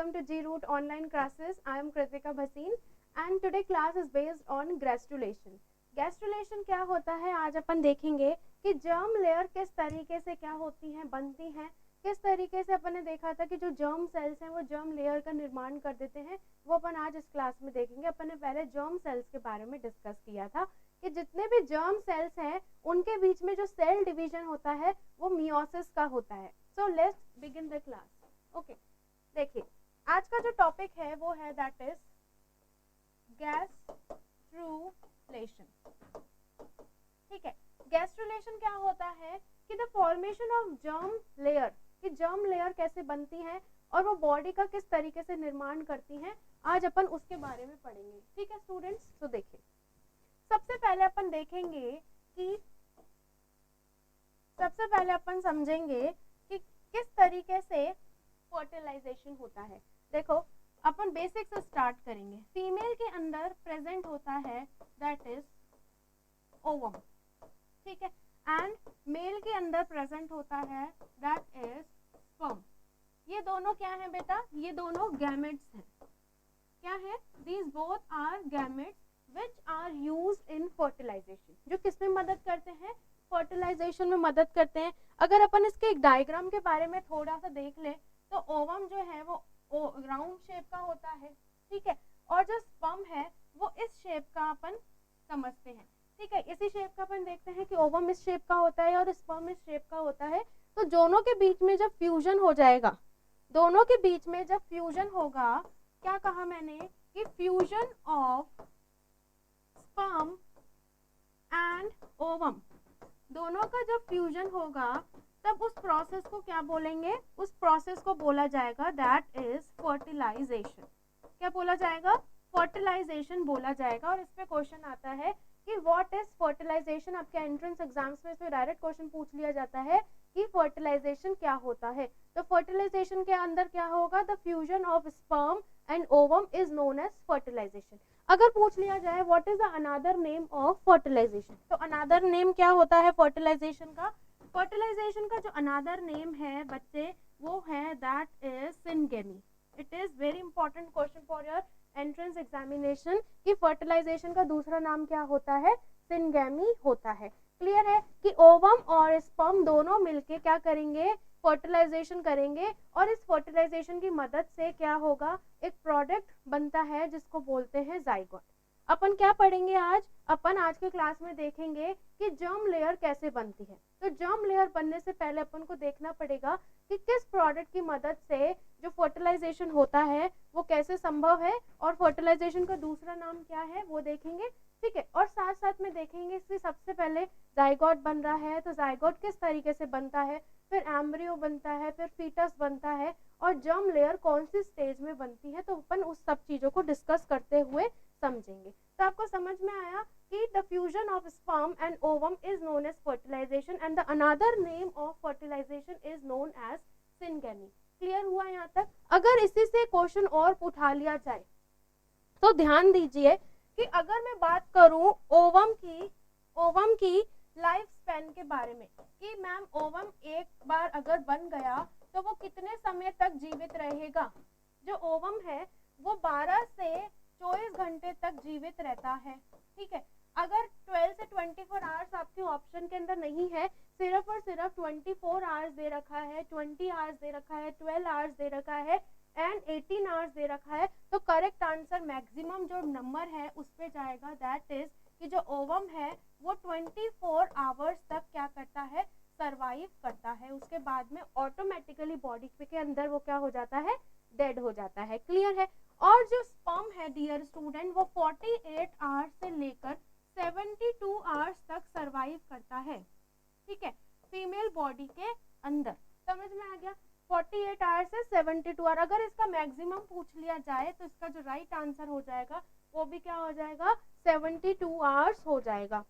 welcome to G Root online classes. I am Kritika Bhasin and today class is based on gastrulation. Gastrulation क्या होता है आज अपन देखेंगे कि जर्म लेयर किस तरीके से क्या होती हैं, बनती हैं, किस तरीके से अपन ने देखा था कि जो जर्म सेल्स हैं वो जर्म लेयर का निर्माण कर देते हैं, वो अपन आज इस क्लास में देखेंगे। अपन ने पहले जर्म सेल्स के बारे में डिस्कस किया था कि जितने भी जर्म सेल्स हैं उनके बीच में जो सेल डिवीजन होता है वो मियोसिस का होता है। So let's begin the class. Okay, देखिए आज का जो टॉपिक है वो है दैट इज गैस्ट्रुलेशन। ठीक है, गैस्ट्रुलेशन क्या होता है कि the formation of germ layer, कि जर्म लेयर कैसे बनती है और वो बॉडी का किस तरीके से निर्माण करती हैं, आज अपन उसके बारे में पढ़ेंगे। ठीक है स्टूडेंट्स, तो देखिए सबसे पहले अपन समझेंगे कि किस तरीके से फर्टिलाइजेशन होता है। देखो अपन बेसिक से स्टार्ट करेंगे। फीमेल के अंदर प्रेजेंट होता है दैट इज ओवम, ठीक है, एंड मेल के अंदर प्रेजेंट होता है दैट इज स्पर्म। ये दोनों क्या है बेटा? ये दोनों गैमेट्स हैं। क्या है? These both are gametes which are used in fertilization, जो किसमें मदद करते हैं? फर्टिलाइजेशन में मदद करते हैं। अगर अपन इसके एक डायग्राम के बारे में थोड़ा सा देख ले तो ओवम जो है वो राउंड शेप का होता है, ठीक है, और जो स्पर्म है वो इस शेप का अपन समझते हैं। ठीक है, इसी शेप का अपन देखते हैं कि ओवम इस शेप का होता है और स्पर्म इस शेप का होता है। तो दोनों के बीच में जब फ्यूजन हो जाएगा, दोनों के बीच में जब फ्यूजन होगा, क्या कहा मैंने कि fusion of sperm and ovum, दोनों का जब फ्यूजन होगा तब उस प्रोसेस को क्या बोलेंगे? उस प्रोसेस को बोला जाएगा दैट इज फर्टिलाइजेशन। क्या बोला जाएगा? फर्टिलाइजेशन बोला जाएगा। और इस पे क्वेश्चन आता है कि व्हाट इज फर्टिलाइजेशन। आपके एंट्रेंस एग्जाम्स में इस पे डायरेक्ट क्वेश्चन पूछ लिया जाता है कि फर्टिलाइजेशन क्या होता है। तो फर्टिलाइजेशन के अंदर क्या होगा? The fusion of sperm and ovum is known as fertilisation. अगर पूछ लिया जाए what is the another name of fertilisation, तो अनदर नेम क्या होता है फर्टिलाइजेशन का? फर्टिलाइजेशन का जो अनदर नेम है बच्चे वो है that is syngamy. It is very important question for your entrance examination कि फर्टिलाइजेशन का दूसरा नाम क्या होता है? सिनगेमी होता है। क्लियर है कि ओवम और स्पर्म दोनों मिलके क्या करेंगे? फर्टिलाइजेशन करेंगे और इस फर्टिलाइजेशन की मदद से क्या होगा? एक प्रोडक्ट बनता है जिसको बोलते हैं जाइगोट। अपन क्या पढ़ेंगे आज? अपन आज के क्लास में देखेंगे कि जर्म लेयर कैसे बनती है। तो जर्म लेयर बनने से पहले अपन को देखना पड़ेगा कि किस प्रोडक्ट की मदद से जो फर्टिलाइजेशन होता है वो कैसे संभव है, और फर्टिलाइजेशन का दूसरा नाम क्या है वो देखेंगे। ठीक है, और साथ साथ में देखेंगे इससे सबसे पहले जाइगोट बन रहा है तो जाइगोट किस तरीके से बनता है, फिर एम्ब्रियो बनता है, फिर फीटस बनता है, और जर्म लेयर कौन सी स्टेज में बनती है। तो अपन उस सब चीजों को डिस्कस करते हुए समझेंगे। तो आपको समझ में आया कि the fusion of sperm and ovum is known as fertilisation and the another name of fertilisation is known as syngamy. Clear हुआ यहाँ तक? अगर इसी से क्वेश्चन और उठा लिया जाए तो ध्यान दीजिए कि अगर मैं बात करूं ओवम की लाइफ स्पैन के बारे में कि मैम ओवम एक बार अगर बन गया तो वो कितने समय तक जीवित रहेगा। जो ओवम है वो 12 से 24 घंटे तक जीवित रहता है। ठीक है, अगर 12 से 24 आवर्स आपके ऑप्शन के अंदर नहीं है, सिर्फ और सिर्फ 24 आवर्स दे रखा है, 20 आवर्स दे रखा है, 12 आवर्स दे रखा है एंड 18 आवर्स दे रखा है, तो करेक्ट आंसर मैक्सिमम जो नंबर है उस पे जाएगा दैट इज कि जो ओवम है वो 24 आवर्स तक क्या करता है? सरवाइव करता है। उसके बाद में ऑटोमेटिकली बॉडी के अंदर वो क्या हो जाता है? डेड हो जाता है। क्लियर है? और जो स्पर्म है डियर स्टूडेंट वो 48 आवर्स से लेकर 72 आवर्स तक सरवाइव करता है। ठीक है, फीमेल बॉडी के अंदर। समझ में आ गया? 48 आवर्स से 72 आवर। अगर इसका मैक्सिमम पूछ लिया जाए तो इसका जो राइट आंसर हो जाएगा वो भी क्या हो जाएगा? 72 आवर्स हो जाएगा।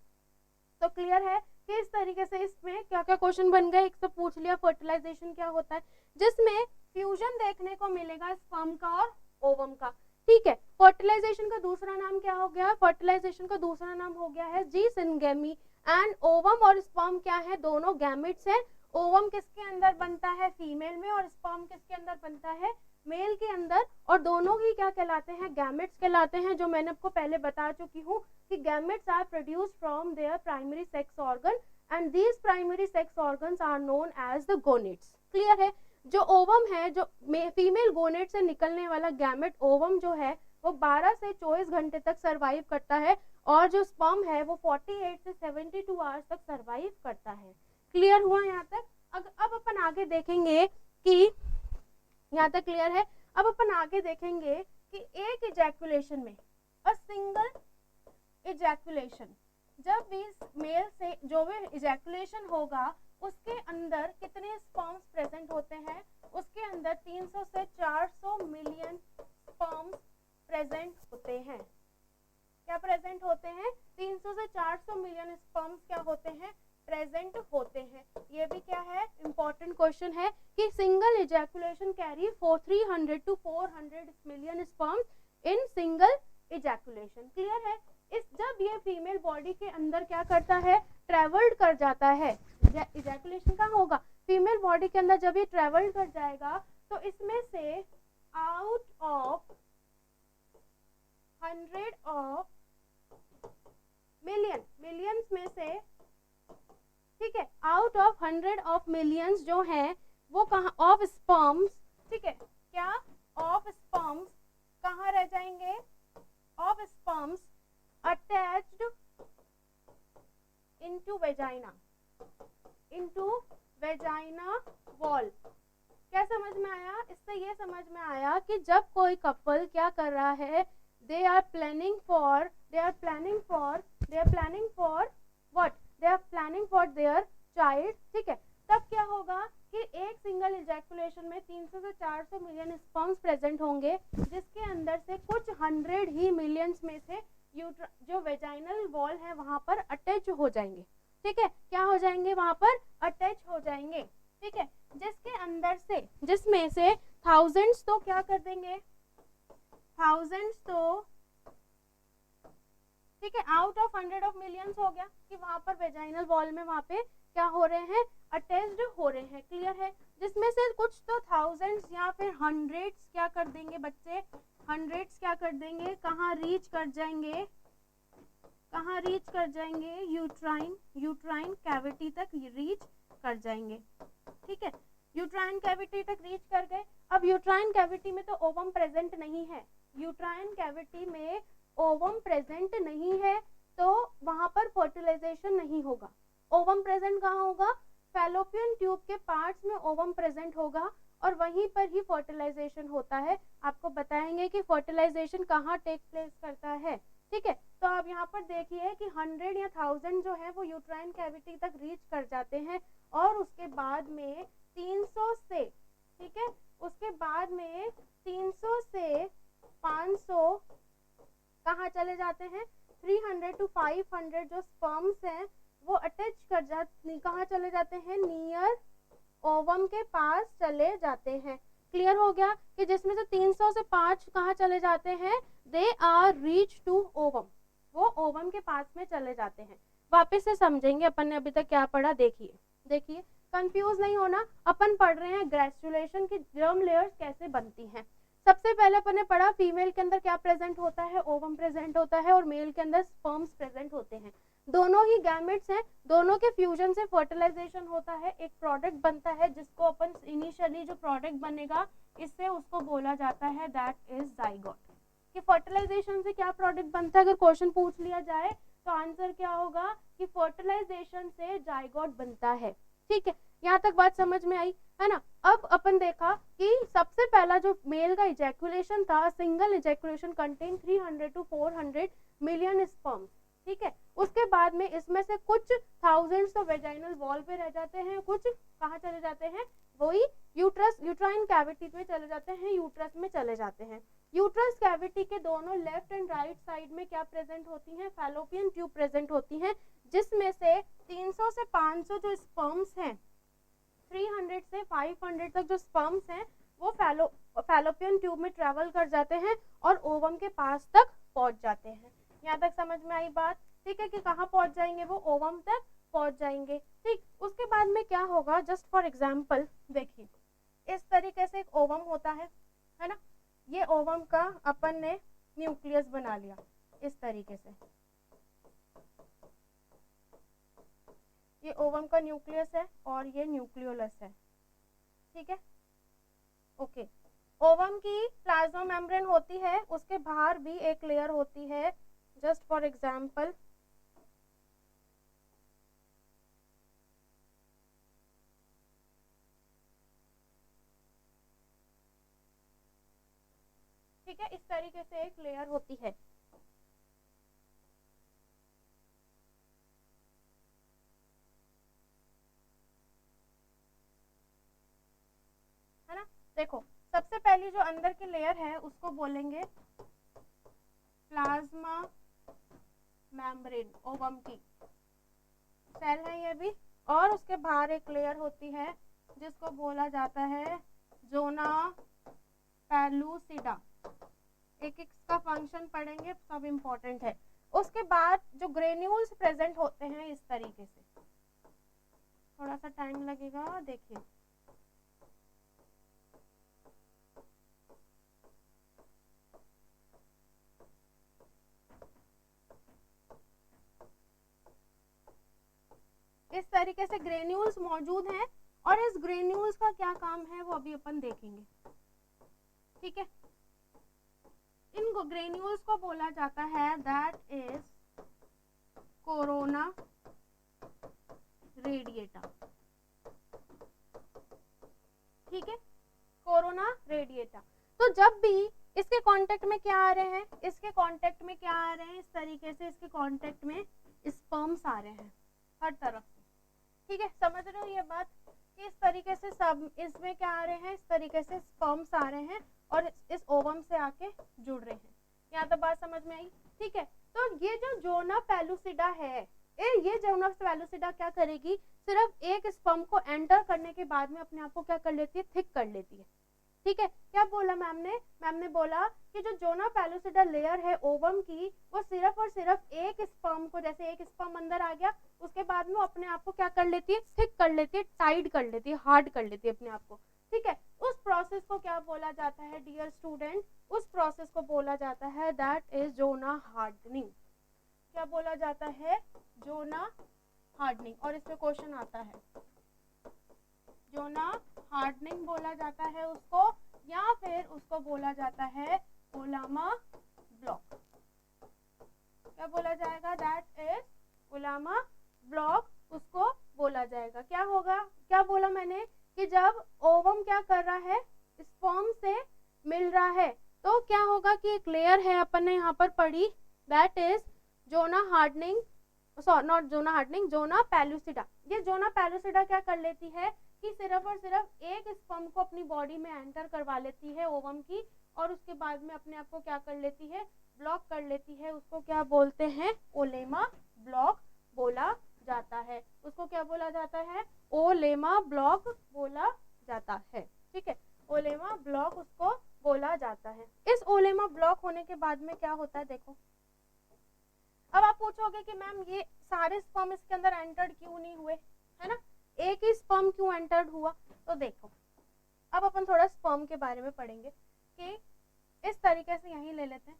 तो क्लियर है कि इस तरीके से इसमें क्या क्या क्वेश्चन बन गए। एक तो पूछ लिया फर्टिलाइजेशन क्या होता है, जिसमें फ्यूजन देखने को मिलेगा स्पर्म का और ओवम का। ठीक है, फर्टिलाइजेशन का दूसरा नाम क्या हो गया? फर्टिलाइजेशन का दूसरा नाम हो गया है जी सिनगेमी। एंड ओवम और स्पर्म क्या है? दोनों गैमेट्स हैं। ओवम किसके अंदर बनता है? फीमेल में, और स्पर्म किसके अंदर बनता है? मेल के अंदर, और दोनों ही क्या कहलाते हैं, गैमेट्स कहलाते हैं, जो मैंने आपको पहले बता चुकी हूँ कि gametes are produced from their primary sex organ and these primary sex organs are known as the gonads. Clear है? जो ओवम है, जो फीमेल गोनेट से निकलने वाला गैमेट ओवम जो है वो 12 से 24 घंटे तक सरवाइव करता है, और जो स्पर्म है वो 48 से 72 आवर्स तक सरवाइव करता है। क्लियर हुआ यहाँ तक? अब अपन आगे देखेंगे कि यहाँ तक क्लियर है। अब अपन आगे देखेंगे कि एक इजैकुलेशन में, अ सिंगल इजैकुलेशन, जब भी मेल से जो भी इजैकुलेशन होगा उसके अंदर कितने स्पर्म्स प्रेजेंट होते हैं, उसके अंदर 300 से 400 मिलियन स्पर्म्स प्रेजेंट होते हैं। क्या प्रेजेंट होते हैं? 300 से 400 मिलियन स्पर्म्स क्या होते हैं? प्रेजेंट होते हैं। ये भी क्या है? इंपॉर्टेंट क्वेश्चन है कि single ejaculation carry 300 to 400 million sperms in single ejaculation. Clear है? इस जब ये फीमेल बॉडी के अंदर क्या करता है, ट्रेवल्ड कर जाता है, इजैकुलेशन कहाँ होगा? फीमेल बॉडी के अंदर जब ये ट्रेवल कर जाएगा तो इसमें से आउट ऑफ 100 ऑफ मिलियंस में से, ठीक है, आउट ऑफ 100 ऑफ मिलियंस जो है वो कहाँ, ऑफ स्पर्म्स, ठीक है, क्या ऑफ स्पर्म्स कहाँ रह जाएंगे? Of sperms attached into vagina wall. क्या समझ में आया? इससे ये समझ में आया कि जब कोई कपल क्या कर रहा है, they are planning for their child, ठीक है, तब क्या होगा कि एक सिंगल इजैकुलेशन में 300 से 400 मिलियन स्पर्म्स प्रेजेंट होंगे, जिसके अंदर से कुछ 100 ही मिलियंस में से जो वेजाइनल वॉल है वहां पर अटैच हो जाएंगे। ठीक है, क्या हो जाएंगे? वहां पर अटैच हो जाएंगे। ठीक है, जिसके अंदर से, जिसमें से थाउजेंड्स तो क्या कर देंगे, थाउजेंड्स तो, ठीक है, आउट ऑफ 100 ऑफ मिलियंस हो गया कि वहां पर वेजाइनल वॉल में वहां पे क्या हो रहे हैं, अटैच्ड हो रहे हैं। क्लियर है? जिसमें से कुछ तो थाउजेंड्स या फिर हंड्रेड्स क्या कर देंगे बच्चे, हंड्रेड्स क्या कर देंगे, कहाँ रीच कर जाएंगे, कहाँ रीच कर जाएंगे, यूट्राइन कैविटी तक रीच कर जाएंगे। ठीक है, यूट्राइन कैविटी तक रीच कर गए। अब यूट्राइन कैविटी में तो ओवम प्रेजेंट नहीं है, यूट्राइन कैविटी में ओवम प्रेजेंट नहीं है, तो वहां पर फर्टिलाइजेशन नहीं होगा। ओवम प्रेजेंट कहाँ होगा? फैलोपियन ट्यूब के पार्ट्स में ओवम प्रेजेंट होगा और वहीं पर ही फर्टिलाइजेशन होता है। आपको बताएंगे कि फर्टिलाइजेशन कहाँ टेक प्लेस करता है। ठीक है, तो आप यहाँ पर देखिए कि 100 या 1000 जो है वो यूट्राइन कैविटी तक रीच कर जाते हैं और उसके बाद में 300 से, ठीक है, उसके बाद में 300 से 500 कहाँ चले जाते हैं, 300 to 500 जो स्पर्म्स हैं वो अटैच कर जाते, कहाँ चले जाते हैं, नियर ओवम के पास चले जाते हैं। क्लियर हो गया कि जिसमें से 300 से 5 कहाँ चले जाते हैं, they are reach to ovum, वो ओवम के पास में चले जाते हैं। वापस से समझेंगे अपन ने अभी तक क्या पढ़ा, देखिए कंफ्यूज नहीं होना। अपन पढ़ रहे हैं ग्रेजुलेशन की जर्म लेयर्स कैसे बनती हैं। सबसे पहले अपन ने पढ़ा फीमेल के अंदर क्या प्रेजेंट होता है, ओवम प्रेजेंट होता है और मेल के अंदर स्पर्म्स प्रेजेंट होते हैं। दोनों ही गैमेट्स हैं, दोनों के फ्यूजन से फर्टिलाइजेशन होता है, एक प्रोडक्ट बनता है जिसको अपन इनिशियली जो प्रोडक्ट बनेगा इससे उसको बोला जाता है दैट इज जाइगोट। कि फर्टिलाइजेशन से क्या प्रोडक्ट बनता है, अगर क्वेश्चन पूछ लिया जाए तो आंसर क्या होगा कि फर्टिलाइजेशन से जाइगोट बनता है। ठीक है, यहाँ तक बात समझ में आई है ना। अब अपन देखा कि सबसे पहला जो मेल का इजैकुलेशन था, single ejaculation contain 300 to 400 million sperms. ठीक है, उसके बाद में इसमें से कुछ थाउजेंड्स तो वेजाइनल वॉल पे रह जाते हैं, कुछ कहाँ चले जाते हैं, वही यूट्राइन कैविटी में चले जाते हैं, यूट्रस में चले जाते हैं। यूट्रस कैविटी के दोनों लेफ्ट एंड राइट साइड में क्या प्रेजेंट होती हैं, फैलोपियन ट्यूब प्रेजेंट होती हैं, जिसमें से 300 से 500 जो स्पर्म्स हैं, 300 से 500 तक जो स्पर्म्स हैं वो फैलोपियन ट्यूब में ट्रेवल कर जाते हैं और ओवम के पास तक पहुंच जाते हैं। यहाँ तक समझ में आई बात। ठीक है, कि कहाँ पहुंच जाएंगे, वो ओवम तक पहुंच जाएंगे। ठीक, उसके बाद में क्या होगा, जस्ट फॉर एग्जाम्पल देखिए, इस तरीके से एक ओवम होता है। है ना। ये ओवम का अपन ने न्यूक्लियस बना लिया इस तरीके से, ये ओवम का न्यूक्लियस है और ये न्यूक्लियोलस है, ठीक है। ओके, ओवम की प्लाज्मा मेम्ब्रेन होती है, उसके बाहर भी एक लेयर होती है, जस्ट फॉर एग्जांपल ठीक है, इस तरीके से एक लेयर होती है। है ना, देखो सबसे पहली जो अंदर की लेयर है उसको बोलेंगे प्लाज्मा मेम्ब्रेन, ओवम की सेल है ये भी, और उसके बाहर एक लेयर होती है जिसको बोला जाता है जोना पेलुसिडा। एक एक का फंक्शन पढ़ेंगे, सब इम्पोर्टेंट है। उसके बाद जो ग्रेन्यूल्स प्रेजेंट होते हैं इस तरीके से, थोड़ा सा टाइम लगेगा, देखिए इस तरीके से ग्रेन्यूल्स मौजूद हैं, और इस ग्रेन्यूल्स का क्या काम है वो अभी अपन देखेंगे, ठीक है। इन ग्रेन्यूल्स को बोला जाता है दैट इज कोरोना रेडिएटा, ठीक है, कोरोना रेडिएटा। तो जब भी इसके कांटेक्ट में क्या आ रहे हैं, इसके कांटेक्ट में क्या आ रहे हैं, इस तरीके से इसके कांटेक्ट में स्पर्म्स आ रहे हैं हर तरफ से, ठीक है। समझ रहे हो ये बात कि इस तरीके से सब इसमें क्या आ रहे हैं, इस तरीके से स्पर्म्स आ रहे हैं और इस ओवम से आके जुड़ रहे हैं। यहाँ तक बात समझ में आई, ठीक है। तो ये जो जोना पेलुसिडा है, ये जोना पेलुसिडा क्या करेगी, सिर्फ एक स्पर्म को एंटर करने के बाद में अपने आप को क्या कर लेती है, थिक कर लेती है, ठीक है। क्या बोला मैम ने बोला कि जो जोना पेलुसिडा लेयर है ओवम की, वो सिर्फ और सिर्फ एक स्पर्म को, जैसे एक स्पर्म अंदर आ गया उसके बाद में अपने आप को क्या कर लेती है, थिक कर लेती है, टाइट कर लेती है, हार्ड कर लेती है अपने आप को, ठीक है। उस प्रोसेस को क्या बोला जाता है डियर स्टूडेंट, उस प्रोसेस को बोला जाता है दैट इज जोना हार्डनिंग। क्या बोला जाता है, जोना हार्डनिंग। और इसमें क्वेश्चन आता है, जोना हार्डनिंग बोला जाता है उसको, या फिर उसको बोला जाता है ओलामा ब्लॉक। क्या बोला जाएगा, दैट इज ओलामा ब्लॉक, उसको बोला जाएगा। क्या होगा, क्या बोला मैंने कि जब ओवम क्या कर रहा है, स्पर्म से मिल रहा है, तो क्या होगा कि एक लेयर है अपन ने यहाँ पर पढ़ी, that is zona hardening, not zona hardening, zona pellucida. ये जोना पेलुसिडा क्या कर लेती है कि सिर्फ और सिर्फ एक स्पर्म को अपनी बॉडी में एंटर करवा लेती है ओवम की, और उसके बाद में अपने आप को क्या कर लेती है, ब्लॉक कर लेती है। उसको क्या बोलते हैं, ओलेमा ब्लॉक बोला जाता है। उसको क्या बोला जाता है, ओलेमा ब्लॉक बोला जाता है, ठीक है, ओलेमा ब्लॉक उसको बोला जाता है। इस ओलेमा ब्लॉक होने के बाद में क्या होता है, देखो अब आप पूछोगे कि मैम ये सारे स्पर्म इसके अंदर एंटर्ड क्यों नहीं हुए, है ना, एक ही स्पर्म क्यों एंटर्ड हुआ। तो देखो अब अपन थोड़ा स्पर्म के बारे में पढ़ेंगे कि इस तरीके से यहीं ले लेते हैं,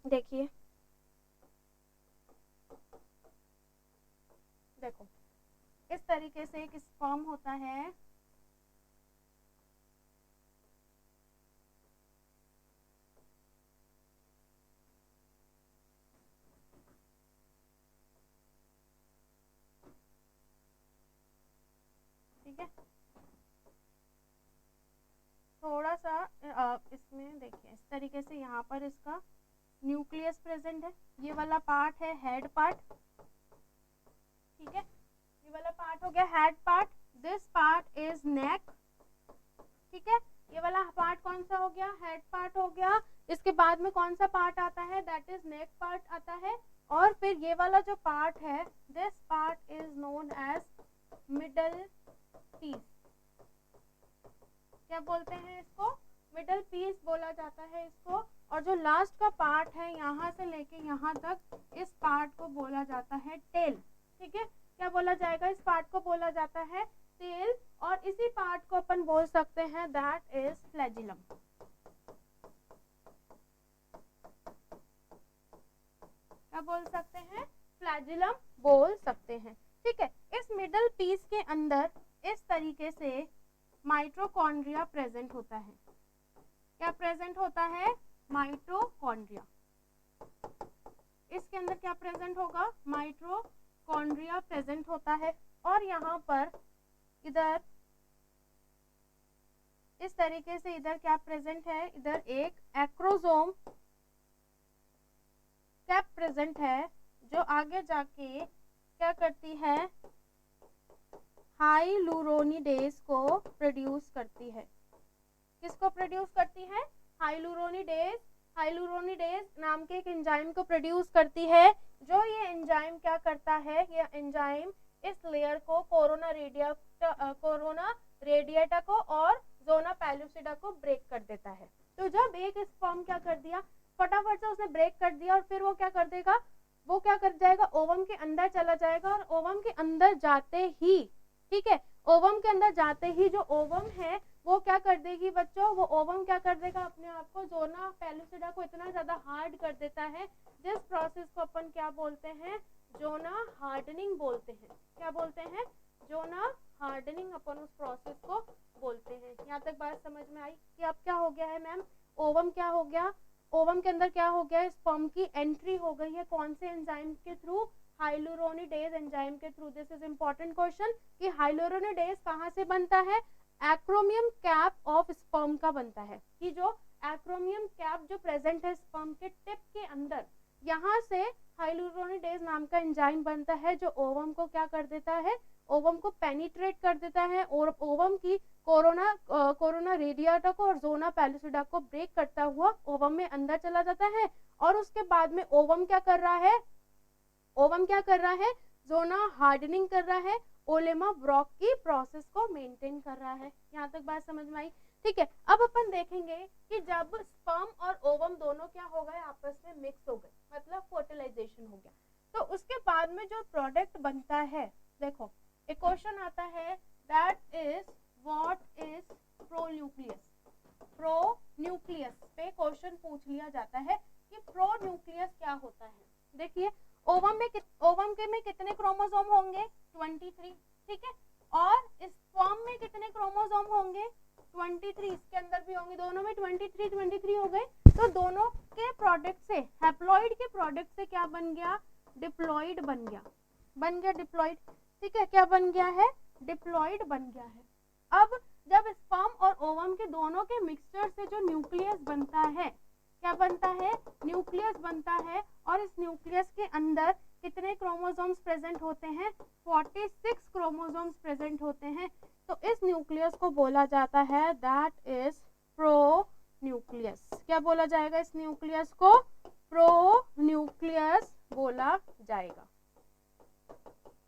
देखिए देखो इस तरीके से एक स्पर्म होता है, ठीक है। थोड़ा सा इसमें देखिए इस तरीके से यहाँ पर इसका न्यूक्लियस प्रेजेंट है, ये वाला पार्ट है हेड पार्ट, ठीक है, ये वाला पार्ट हो गया head part, this part is neck, ठीक है। ये वाला पार्ट कौन सा हो गया, हेड पार्ट हो गया। इसके बाद में कौन सा पार्ट आता है, दैट इज नेक पार्ट आता है। और फिर ये वाला जो पार्ट है, this part is known as middle piece. क्या बोलते हैं इसको, मिडल पीस बोला जाता है इसको। और जो लास्ट का पार्ट है यहाँ से लेके यहाँ तक, इस पार्ट को बोला जाता है टेल, ठीक है। क्या बोला जाएगा, इस पार्ट को बोला जाता है टेल, और इसी पार्ट को अपन बोल सकते हैं दैट इज फ्लैजिलम। क्या बोल सकते हैं? फ्लैजिलम बोल सकते हैं। ठीक है, इस मिडल पीस के अंदर इस तरीके से माइटोकॉन्ड्रिया प्रेजेंट होता है। क्या प्रेजेंट होता है? माइटोकॉन्ड्रिया। इसके अंदर क्या प्रेजेंट होगा? माइटोकॉन्ड्रिया प्रेजेंट होता है। और यहाँ पर इधर इस तरीके से इधर क्या प्रेजेंट है? इधर एक एक्रोसोम कैप प्रेजेंट है, जो आगे जाके क्या करती है? हाइलुरोनिडेज को प्रोड्यूस करती है। किसको प्रोड्यूस करती है? हाइलुरोनिडेज। हाइलुरोनिडेज नाम के एक एंजाइम को प्रोड्यूस करती है, जो ये एंजाइम क्या करता है? ये एंजाइम इस लेयर को कोरोना रेडिएटा को और जोना पेलुसिडा को ब्रेक कर देता है। तो जब एक स्पर्म क्या कर दिया, फटाफट से उसने ब्रेक कर दिया, और फिर वो क्या कर देगा? वो क्या कर जाएगा? ओवम के अंदर चला जाएगा, और ओवम के अंदर जाते ही, ठीक है, ओवम के अंदर जाते ही जो ओवम है वो क्या कर देगी बच्चों? वो ओवम क्या कर देगा? अपने आप को जोना पेलुसिडा को इतना ज्यादा हार्ड कर देता है, जिस प्रोसेस को अपन क्या बोलते हैं? जोना हार्डनिंग बोलते हैं। क्या बोलते हैं? जोना हार्डनिंग अपन उस प्रोसेस को बोलते हैं। यहाँ तक बात समझ में आई कि अब क्या हो गया है मैम? ओवम क्या हो गया? ओवम के अंदर क्या हो गया? स्पर्म की एंट्री हो गई है। कौन से एंजाइम के थ्रू? हाइलुरोनिडेज एंजाइम के through. This is important question कि हाइलुरोनिडेज कहाँ से बनता है? एक्रोमियम कैप ऑफ स्पर्म का बनता है। कि जो एक्रोमियम कैप जो प्रेजेंट है स्पर्म के टिप के अंदर, यहाँ से हाइलुरोनिडेज नाम का एंजाइम बनता है, जो ओवम को क्या कर देता है? ओवम को पेनिट्रेट कर देता है, और ओवम की कोरोना रेडिएटा को और जोना पेलुसिडा को ब्रेक करता हुआ ओवम में अंदर चला जाता है। और उसके बाद में ओवम क्या कर रहा है? ओवम क्या कर रहा है? जोना हार्डनिंग कर रहा है, ओलेमा ब्रॉक की प्रोसेस को मेंटेन कर रहा है। यहाँ तक बात समझ में आई? ठीक है, अब अपन देखेंगे कि जब स्पर्म और ओवम दोनों क्या हो गए? आपस में मिक्स हो गए, मतलब फर्टिलाइजेशन हो गया, तो उसके बाद में जो प्रोडक्ट बनता है, देखो एक क्वेश्चन आता है that is what is pronucleus. Pronucleus पे क्वेश्चन पूछ लिया जाता है कि प्रोन्यूक्लियस क्या होता है। देखिए ओवम में कितने क्रोमोसोम होंगे? 23, ठीक है, और स्पर्म में कितने क्रोमोसोम होंगे? 23, इसके अंदर भी होंगे, दोनों में 23 हो गए। तो दोनों के प्रोडक्ट से, हैप्लॉइड के प्रोडक्ट से क्या बन गया? डिप्लॉइड बन गया डिप्लॉइड। ठीक है, क्या बन गया है? डिप्लॉइड बन गया है। अब जब स्पर्म और ओवम के दोनों के मिक्सचर से जो न्यूक्लियस बनता है, क्या बनता है? न्यूक्लियस बनता है। और इस न्यूक्लियस के अंदर कितने क्रोमोसोम्स प्रेजेंट होते हैं? 46 क्रोमोसोम्स प्रेजेंट होते हैं। तो इस न्यूक्लियस को बोला जाता है दैट इज प्रोन्यूक्लियस। क्या बोला जाएगा? इस न्यूक्लियस को प्रोन्यूक्लियस बोला जाएगा।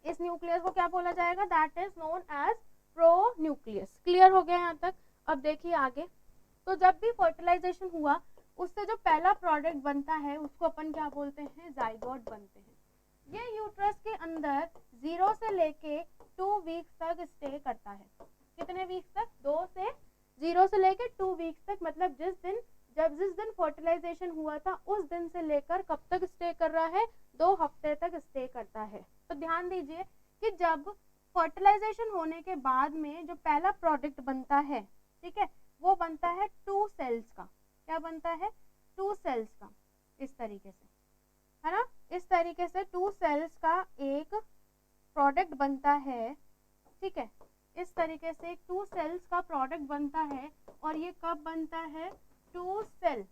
इस न्यूक्लियस को क्या बोला जाएगा? That is known as pronucleus. Clear हो गया यहाँ तक? अब देखिए आगे, तो जब भी फर्टिलाइजेशन हुआ, उससे जो पहला प्रोडक्ट बनता है उसको अपन क्या बोलते हैं? जाइगोट बनते हैं। ये यूट्रस के अंदर 0 से लेके 2 वीक्स तक स्टे करता है। कितने वीक्स तक? 2 से 0 से लेके 2 वीक्स तक, मतलब जिस दिन फर्टिलाइजेशन हुआ था उस दिन से लेकर कब तक स्टे कर रहा है? 2 हफ्ते तक स्टे करता है। तो ध्यान दीजिए कि जब फर्टिलाइजेशन होने के बाद में जो पहला प्रोडक्ट बनता है, ठीक है, वो बनता है 2 सेल्स का। क्या बनता है? 2 सेल्स का। इस तरीके से, है ना, इस तरीके से 2 सेल्स का एक प्रोडक्ट बनता है। ठीक है, इस तरीके से 2 सेल्स का प्रोडक्ट बनता है। और ये कब बनता है? 2 सेल,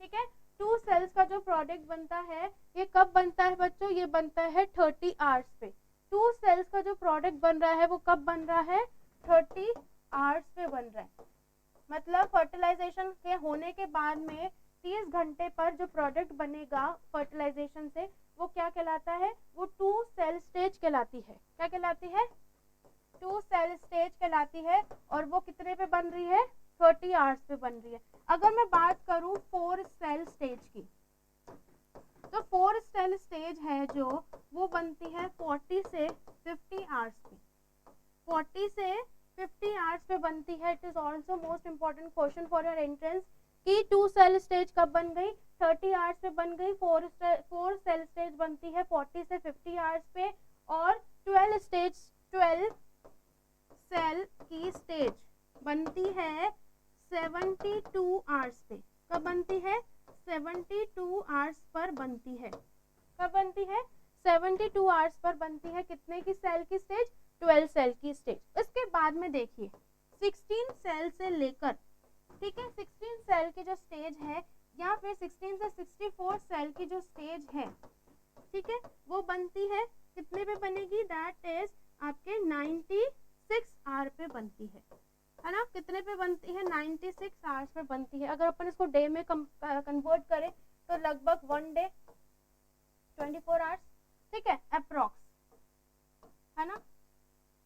ठीक है, 2 सेल्स का जो प्रोडक्ट बनता है ये कब बनता है बच्चों? ये बनता है 30 आवर्स पे। 2 सेल्स का जो प्रोडक्ट बन रहा है वो कब बन रहा है? 30 आवर्स पे बन रहा है। मतलब फर्टिलाइजेशन के होने के बाद में 30 घंटे पर जो प्रोडक्ट बनेगा फर्टिलाइजेशन से, वो क्या कहलाता है? वो 2 सेल स्टेज कहलाती है। क्या कहलाती है? 2 सेल स्टेज कहलाती है। और वो कितने पे बन रही है? 30 आवर्स पे बन रही है। अगर मैं बात करूं 4 सेल स्टेज की, तो 4 सेल स्टेज है जो वो बनती है 40 से 50 आवर्स पे। 40 से 50 आवर्स पे बनती है। It is also most important question for your entrance कि 2 सेल स्टेज कब बन गई, 30 आवर्स पे बन गई। 4 सेल स्टेज बनती है 40 से 50 आवर्स पे, और 12 सेल की स्टेज बनती है 72 आवर्स पे। कब बनती है? 72 आवर्स पर बनती है। कब बनती है? 72 आवर्स पर बनती है। कितने की सेल की स्टेज? 12 सेल की स्टेज। इसके बाद में देखिए 16 सेल से लेकर, ठीक है, 16 सेल की जो स्टेज है या फिर 16 से 64 सेल की जो स्टेज है, ठीक है, वो बनती है कितने पे बनेगी? दैट इज आपके 96 आवर पे बनती है ना। कितने पे बनती है? 96 आवर्स पे बनती है। अगर अपन इसको डे में कन्वर्ट करें तो लगभग 1 डे 24 आवर्स, ठीक है, अप्रॉक्स, है ना,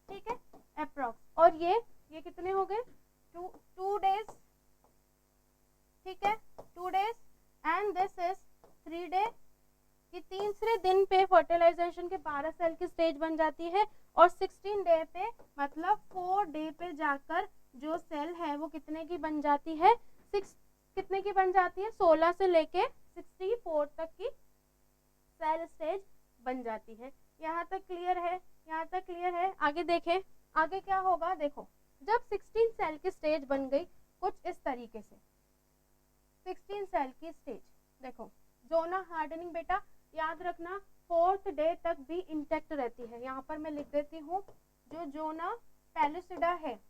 ठीक है, अप्रॉक्स। और ये कितने हो गए? 2 डेज, ठीक है, 2 days, and this is 3 day. कि तीसरे दिन पे फर्टिलाइजेशन के 12 सेल की स्टेज बन जाती है, और 16 डे पे मतलब 4 डे पे जाकर जो सेल है वो कितने की बन जाती है? कितने की बन जाती है? 16 से लेके 64 तक की सेल स्टेज बन जाती है। यहाँ तक क्लियर है? यहाँ तक क्लियर है? आगे देखें, आगे क्या होगा। देखो जब 16 सेल की स्टेज बन गई कुछ इस तरीके से, 16 सेल की स्टेज देखो, जोना हार्डनिंग बेटा याद रखना 4th डे तक भी इंटैक्ट रहती है। यहाँ पर मैं लिख देती हूँ, जो जोना पैलुसिडा है,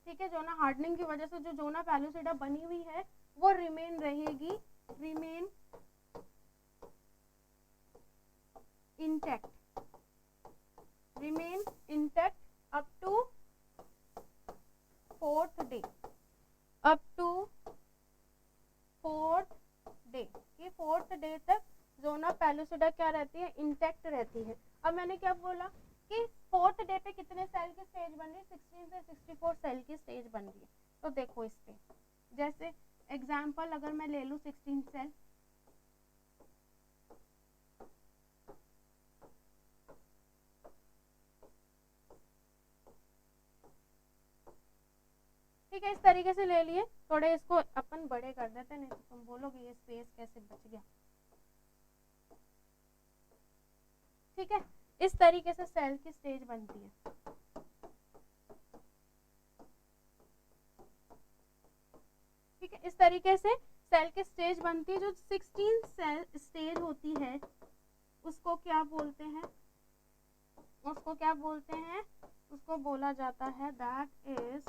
ठीक है, जोना हार्डनिंग की वजह से जो जोना पैलुसिडा बनी हुई है वो रिमेन रहेगी, remain intact, remain intact up to 4th day, up to 4th day. ये 4th डे तक जोना पैलुसिडा क्या रहती है? इंटैक्ट रहती है। अब मैंने क्या बोला कि 4th डे पे कितने सेल की स्टेज बन रही है? 16 से 64 सेल की स्टेज बन रही है। तो देखो इस पे जैसे एग्जाम्पल अगर मैं ले लूँ 16 सेल, ठीक है, इस तरीके से ले लिए। थोड़े इसको अपन बड़े कर देते हैं, नहीं तो तुम बोलोगे ये स्पेस कैसे बच गया, ठीक है। इस तरीके से सेल की स्टेज बनती है, ठीक है, इस तरीके से सेल की स्टेज बनती है। जो 16 सेल स्टेज होती है उसको क्या बोलते हैं? उसको क्या बोलते हैं? उसको बोला जाता है दैट इज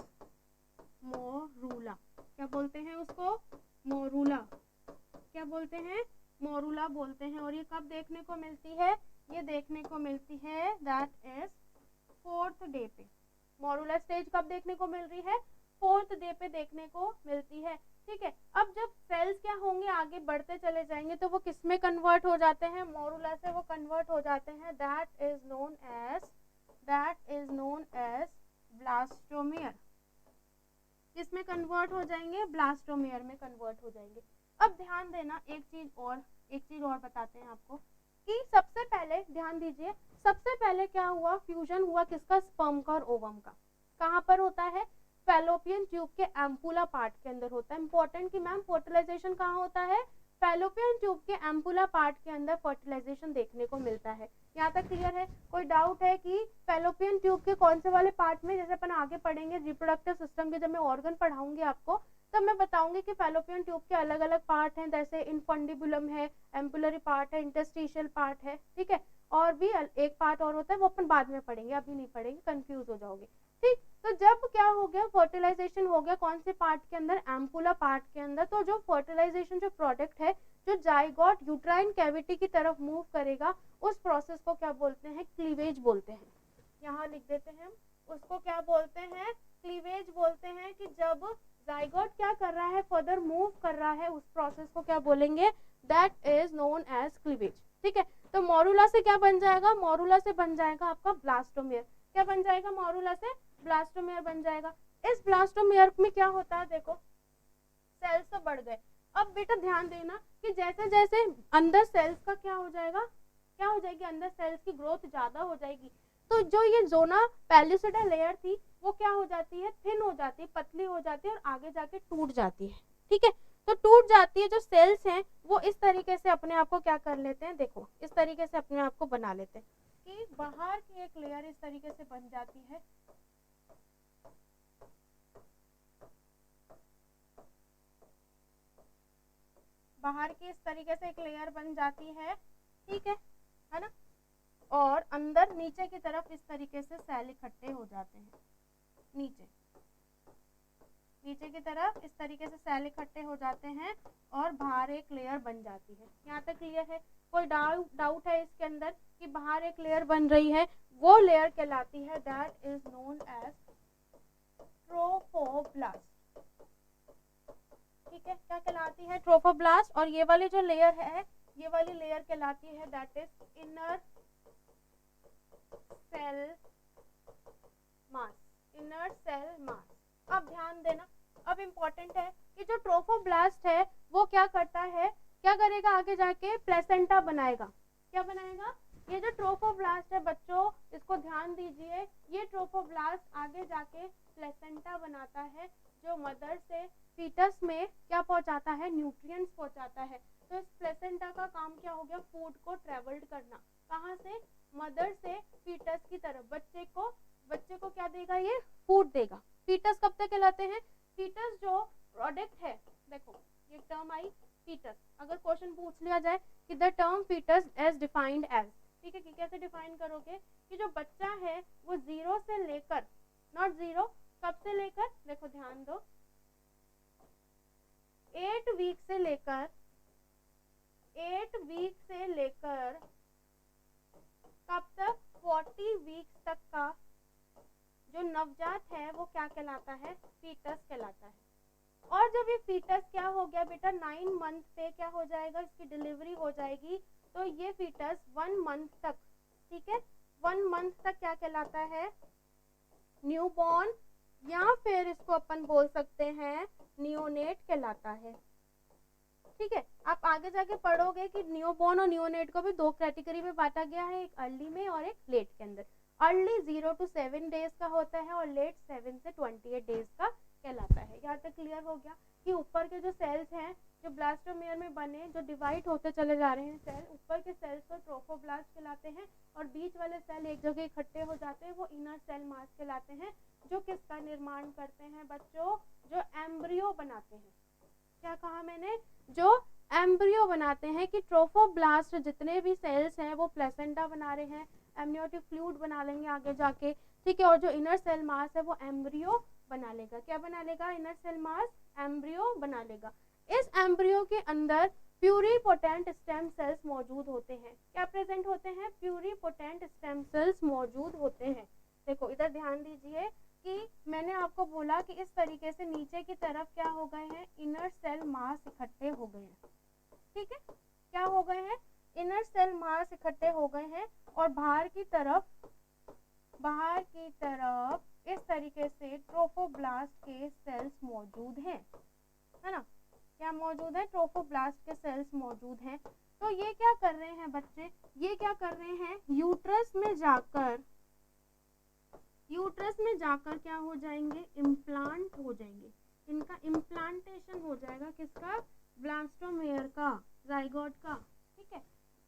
मोरूला। क्या बोलते हैं उसको? मोरूला। क्या बोलते हैं? मोरूला बोलते हैं। और ये कब देखने को मिलती है? ये देखने को मिलती है दैट इज 4th डे पे। मोरूला स्टेज कब देखने को मिल रही है? 4th डे पे देखने को मिलती है, ठीक है। अब जब सेल्स क्या होंगे, आगे बढ़ते चले जाएंगे तो वो किस में कन्वर्ट हो जाते हैं? मोरूला से वो कन्वर्ट हो जाते हैं, that is known as blastomere. किसमें कन्वर्ट हो जाएंगे? ब्लास्टोमियर में कन्वर्ट हो जाएंगे। अब ध्यान देना, एक चीज और बताते हैं आपको कि सबसे पहले ध्यान दीजिए, सबसे पहले क्या हुआ? फ्यूजन हुआ किसका? स्पर्म का और ओवम का। कहाँ पर होता है? फैलोपियन ट्यूब के एम्पुला पार्ट के अंदर होता है। इंपॉर्टेंट कि मैम फर्टिलाइजेशन कहाँ होता है? फैलोपियन ट्यूब के एम्पुला पार्ट के अंदर फर्टिलाइजेशन देखने को मिलता है। यहाँ तक क्लियर है? कोई डाउट है कि फैलोपियन ट्यूब के कौन से वाले पार्ट में, जैसे अपन आगे पढ़ेंगे रिप्रोडक्टिव सिस्टम के, जब मैं ऑर्गन पढ़ाऊंगी आपको तब मैं बताऊंगी कि फैलोपियन ट्यूब के अलग अलग पार्ट हैं, जैसे इनफंडिबुलम है, एम्पुलरी पार्ट है, इंटरस्टिशियल पार्ट है, ठीक है, और भी एक पार्ट और होता है, वो अपन बाद में पढ़ेंगे, अभी नहीं पढ़ेंगे, कंफ्यूज हो जाओगे, ठीक। तो जब क्या हो गया? फर्टिलाइजेशन हो गया कौन से पार्ट के अंदर? एम्पुला पार्ट के अंदर। तो जो फर्टिलाइजेशन जो प्रोडक्ट है जो जाइगोट यूट्राइन कैविटी की तरफ मूव करेगा, उस प्रोसेस को क्या बोलते हैं? क्लीवेज बोलते हैं। यहाँ लिख देते हैं, उसको क्या बोलते हैं? क्लीवेज बोलते हैं। कि जब जाइगोट क्या कर रहा है? फर्दर मूव कर रहा है, उस प्रोसेस को क्या बोलेंगे? That is known as cleavage, ठीक है। तो मोरूला से क्या बन जाएगा? मोरूला से बन जाएगा आपका ब्लास्टोमियर। क्या बन जाएगा? मोरूला से ब्लास्टोमियर बन जाएगा। इस ब्लास्टोमियर में क्या होता है? देखो सेल्स तो बढ़ गए। अब बेटा ध्यान देना कि जैसे जैसे अंदर सेल्स का क्या हो जाएगा? क्या हो जाएगी? अंदर सेल्स की ग्रोथ ज्यादा हो जाएगी। तो जो ये ज़ोना पेल्लुसिडा लेयर थी वो क्या हो जाती है, थिन हो जाती है, पतली हो जाती है और आगे जाके टूट जाती है। ठीक है, तो टूट जाती है, जो सेल्स हैं वो इस तरीके से अपने आप को क्या कर लेते हैं, देखो इस तरीके से अपने आप को बना लेते हैं कि बाहर की एक लेयर इस तरीके से बन जाती है, बाहर की इस तरीके से एक लेयर बन जाती है, ठीक है ना, और अंदर नीचे की तरफ इस तरीके से सेल इकट्ठे हो जाते हैं, नीचे की तरफ इस तरीके से सेल इकट्ठे हो जाते हैं और बाहर एक लेयर बन जाती है। यहाँ तक क्लियर है? कोई डाउट है इसके अंदर कि बाहर एक लेयर बन रही है, वो लेयर कहलाती है that is known as trophoblast. ठीक है, क्या कहलाती है, ट्रोफोब्लास्ट। और ये वाली जो लेयर है, ये वाली लेयर कहलाती है that is inner cell mass, inner cell mass. अब ध्यान देना, अब इम्पोर्टेंट है कि जो ट्रोफोब्लास्ट है वो क्या करता है, क्या करेगा आगे जाके, प्लेसेंटा बनाएगा। क्या बनाएगा, ये जो ट्रोफोब्लास्ट है बच्चों, इसको ध्यान दीजिए, ये ट्रोफोब्लास्ट आगे जाके प्लेसेंटा बनाता है, जो मदर से फीटस में क्या पहुंचाता है, न्यूट्रिएंट्स पहुंचाता है। तो इस प्लेसेंटा का काम क्या हो गया, फूड को ट्रेवल्ड करना, कहाँ से, मदर से फीटस की तरफ, बच्चे को क्या देगा, ये फूड देगा। फीटस कब तक कहलाते हैं, फीटस जो प्रोडक्ट है, देखो ये टर्म आई फीटस, अगर क्वेश्चन पूछ लिया जाए कि the term fetus as defined as, ठीक है, कि कैसे डिफाइन करोगे, कि जो बच्चा है वो 0 से लेकर, नॉट 0, कब से लेकर, देखो ध्यान दो, 8 वीक से लेकर कब तक, 40 वीक्स तक का जो नवजात है वो क्या कहलाता है, फीटस कहलाता है। और जब ये फीटस क्या हो गया बेटा, 9 मंथ पे क्या हो जाएगा, इसकी डिलीवरी हो जाएगी, तो ये फीटस 1 मंथ तक, ठीक है, 1 मंथ तक क्या कहलाता है, न्यूबॉर्न, या फिर इसको अपन बोल सकते हैं नियोनेट कहलाता है। ठीक है, आप आगे जाके पढ़ोगे कि न्यूबॉर्न और नियोनेट को भी 2 कैटेगरी में बांटा गया है, एक अर्ली में और एक लेट के अंदर। अर्ली 0 to 7 डेज का होता है और लेट 7 से 28 डेज का कहलाता है। यहाँ तक क्लियर हो गया कि ऊपर के जो सेल्स हैं जो ब्लास्टोमेयर में बने, जो डिवाइड होते चले जा रहे हैं सेल, ऊपर के सेल्स को ट्रोफोब्लास्ट कहलाते हैं और बीच वाले सेल एक जगह इकट्ठे हो जाते हैं, वो इनर सेल मास कहलाते हैं, जो किसका निर्माण करते हैं बच्चों, जो एम्ब्रियो बनाते हैं। क्या कहा मैंने, जो एम्ब्रियो बनाते हैं, कि ट्रोफोब्लास्ट जितने भी सेल्स हैं वो प्लेसेंटा बना रहे हैं, एमनियोटिक फ्लूइड बना लेंगे आगे जाके, ठीक है, और जो इनर सेल मास है वो एम्ब्रियो बना लेगा। क्या बना लेगा, इनर सेल मास एम्ब्रियो बना लेगा। इस एम्ब्रियो के अंदर प्यूरिपोटेंट स्टेम सेल्स मौजूद होते हैं। क्या प्रेजेंट होते हैं, प्यूरिपोटेंट स्टेम सेल्स मौजूद होते हैं। देखो इधर ध्यान दीजिए कि मैंने आपको बोला कि इस तरीके से नीचे की तरफ क्या हो गए हैं, इनर सेल मास इकट्ठे हो गए हैं, ठीक है, क्या हो गए हैं, इनर सेल मास इकट्ठे हो गए हैं, और बाहर की तरफ इस तरीके से ट्रोफोब्लास्ट के सेल्स मौजूद हैं, है ना, क्या मौजूद है, ट्रोफोब्लास्ट के सेल्स मौजूद हैं। तो ये क्या कर रहे हैं बच्चे, ये क्या कर रहे हैं, यूट्रस में जाकर क्या हो जाएंगे, इम्प्लांट हो जाएंगे, इनका इम्प्लांटेशन हो जाएगा, किसका, ब्लास्टोमेयर का, जाइगोट का, ठीक है।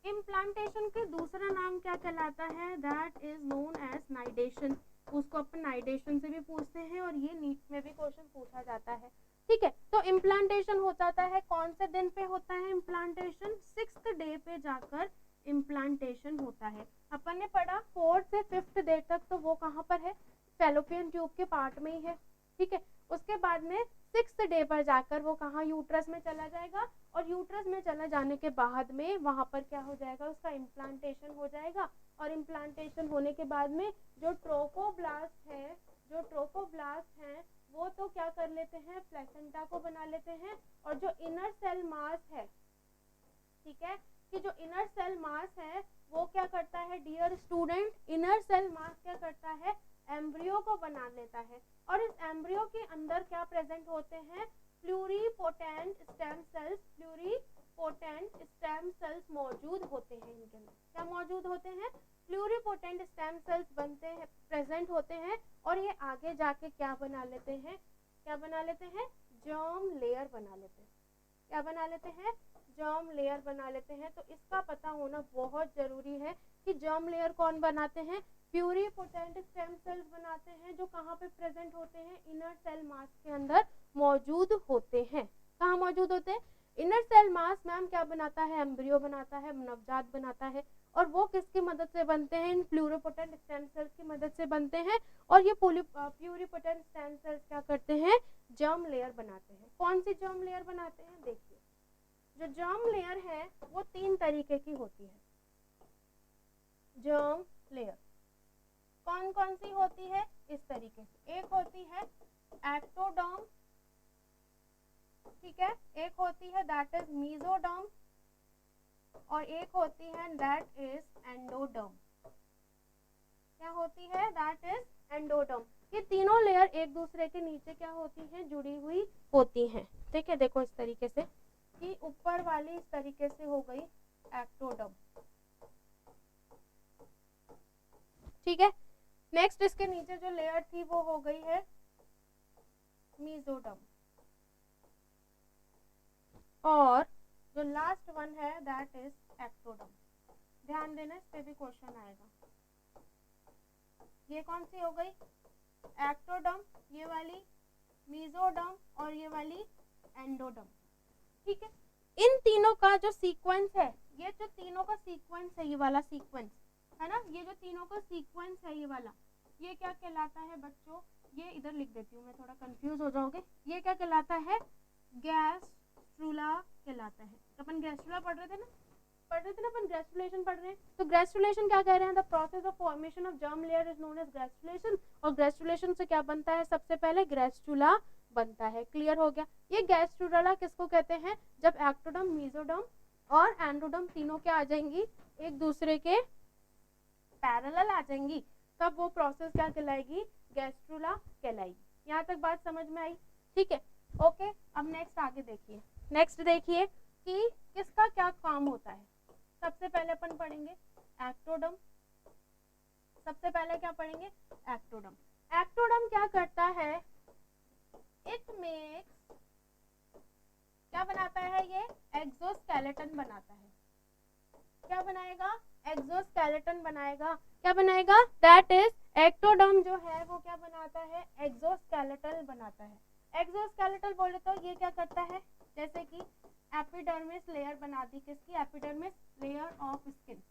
इम्प्लांटेशन के दूसरा नाम क्या कहलाता है, दैट इज नोन एज नाइडेशन। उसको अपन नाइडेशन से भी पूछते हैं और ये नीट में भी क्वेश्चन पूछा जाता है, ठीक है। तो इम्प्लांटेशन हो जाता है, कौन से दिन पे होता है इम्प्लांटेशन, 6th डे पे जाकर इम्प्लांटेशन होता है। अपन ने पढ़ा 4th से 5th डे तक, तो वो कहाँ पर है, फैलोपियन ट्यूब के पार्ट में ही है, ठीक है। उसके बाद में 6th डे पर जाकर वो कहाँ, यूट्रस में चला जाएगा, और यूट्रस में चला जाने के बाद में वहाँ पर क्या हो जाएगा, उसका इम्प्लांटेशन हो जाएगा। और इम्प्लांटेशन होने के बाद में जो ट्रोफोब्लास्ट हैं वो तो क्या कर लेते हैं, प्लेसेंटा को बना लेते हैं, और जो इनर सेल मास है, ठीक है, कि जो इनर सेल मास है वो क्या करता है, dear student, inner cell mass क्या करता है, एम्ब्रियो को बना लेता है। और इस एम्ब्रियो के अंदर क्या प्रेजेंट होते हैं, pluripotent stem cells pluripotent stem cells मौजूद होते हैं इनके अंदर। क्या मौजूद होते हैं? प्लूरिपोटेंट स्टेम सेल्स बनते हैं, प्रेजेंट होते हैं, और ये आगे जाके क्या बना लेते हैं? क्या बना लेते हैं? जर्म लेयर बना लेते हैं। क्या बना लेते हैं? जर्म लेयर बना लेते हैं। तो इसका पता होना बहुत जरूरी है कि जर्म लेयर कौन बनाते हैं? प्लूरिपोटेंट स्टेम सेल्स बनाते हैं, जो कहाँ पे प्रेजेंट होते हैं? इनर सेल मास के अंदर मौजूद होते हैं। कहाँ मौजूद होते हैं? इनर सेल मास मैम क्या बनाता है? एम्ब्रियो बनाता है, नवजात बनाता है, और वो किसकी मदद से बनते हैं? इन प्लूरिपोटेंट स्टेम सेल्स की मदद से बनते हैं। और ये प्लूरिपोटेंट स्टेम सेल्स क्या करते हैं? जर्म लेयर बनाते हैं। कौन सी जर्म लेयर बनाते हैं? देखिए, जो जर्म लेयर है वो 3 तरीके की होती है। जर्म लेयर कौन कौन सी होती है? इस तरीके से, एक होती है एक्टोडर्म, ठीक है, एक होती है दैट इज मेसोडर्म, और एक होती है दैट इज एंडोडर्म। क्या होती है? That is endoderm. ये तीनों लेयर एक दूसरे के नीचे क्या होती हैं? जुड़ी हुई होती हैं। ठीक है, देखो इस तरीके से कि ऊपर वाली इस तरीके से हो गई एक्टोडर्म, ठीक है। नेक्स्ट इसके नीचे जो लेयर थी वो हो गई है मेसोडर्म, और जो लास्ट वन है दैट इज एक्टोडर्म। ध्यान देना, इस पे भी क्वेश्चन आएगा। ये कौन सी हो गई? एक्टोडर्म, ये वाली मेसोडर्म, और ये वाली एंडोडर्म, ठीक है। इन तीनों का जो सीक्वेंस है, ये जो तीनों का सीक्वेंस है, ये वाला सीक्वेंस है ना, ये जो तीनों का सीक्वेंस है ये वाला, ये क्या कहलाता है बच्चों? ये इधर लिख देती हूँ मैं, थोड़ा कंफ्यूज हो जाओगे। ये क्या कहलाता है? गैस्ट्रुला कहलाता है। तो अपन गैस्ट्रुला पढ़ रहे थे ना अपन ग्रेस्टुलेशन पढ़ रहे हैं। तो ग्रेस्टुलेशन क्या कह रहे हैं? The process of formation of germ layer is known as gastrulation. और ग्रेस्टुलेशन से क्या बनता है? सबसे पहले ग्रेस्टुला बनता है। क्लियर हो गया? ये गैस्ट्रुला किसको कहते हैं? जब एक्टोडर्म, मेसोडर्म और एंडोडर्म तीनों क्या आ जाएंगी? एक दूसरे के पैरेलल आ जाएंगी, तब वो प्रोसेस क्या कहलाएगी? गैस्ट्रुला कहलाएगी। यहाँ तक बात समझ में आई? ठीक है, ओके। अब नेक्स्ट आगे देखिए। नेक्स्ट देखिए कि किसका क्या काम होता है। सबसे पहले अपन पढ़ेंगे एक्टोडर्म। सबसे पहले क्या पढ़ेंगे? एक्टोडर्म। एक्टोडर्म क्या करता है? इट मेक्स, क्या बनाता है? ये एक्सोस्केलेटन बनाता है। क्या बनाएगा? एक्सोस्केलेटन बनाएगा। क्या बनाएगा? दैट इज एक्टोडर्म जो है वो क्या बनाता है? एक्सोस्केलेटन बनाता है। एक्सोस्केलेटल बोले तो ये क्या करता है? जैसे कि एपिडर्मिस लेयर बना दी। किसकी? Epidermis layer of skin.